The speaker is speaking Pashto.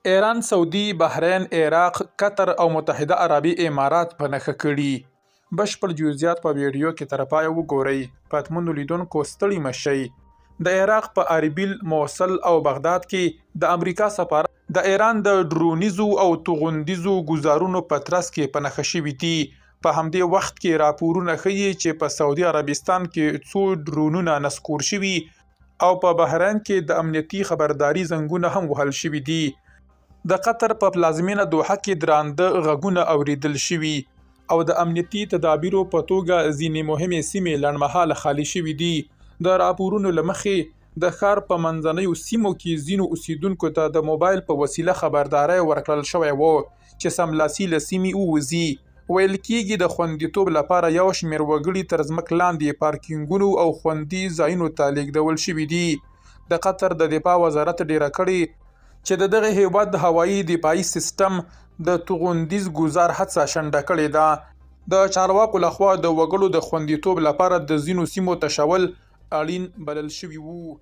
ایران، سعودي، بحرین، عراق، قطر او متحده عربي امارات په نښه کړي. بشپړ جزئیات په ویډیو کې تر پایه وګورئ. پاتمنو لیدونکو ستړي مه شئ. د عراق په اربیل، موصل او بغداد کې د امریکا سفارت د ایران د ډرونیزو او توغندیزو ګزارونو په ترڅ کې په نښه شوي دي. په همدې وخت کې راپورونه ښیي چې په سعودي عربستان کې څو ډرونونه نسکور شوي او په بحرین کې د امنیتي خبرداري زنګونه هم وهل شوي دي. د قطر په پلازمینه دوحه کې درانده غږونه اوریدل شوي او د امنیتي تدابیرو په توګه ځینې مهمې سیمې لنډمهاله خالي شوي دي. د راپورونو له مخې د ښار په منځنیو سیمو کې ځینو اوسیدونکو ته د موبایل په وسیله خبرداری ورکړل شوی و چې سملاسي له سیمې ووځي. ویل کېږي د خوندیتوب لپاره یو شمېر وګړي تر ځمکې لاندې پارکینګونو او خوندي ځایونو ته لیږدول شوي دي. د قطر د دفاع وزارت ډیره کړې چې د دغه هیواد د هوایي دفاعي سیستم د توغندیز ګزار هڅه شنډه کړې ده. د چارواکو لخوا د وګړو د خوندیتوب لپاره د ځینو سیمو تشول اړین بلل شوي وو.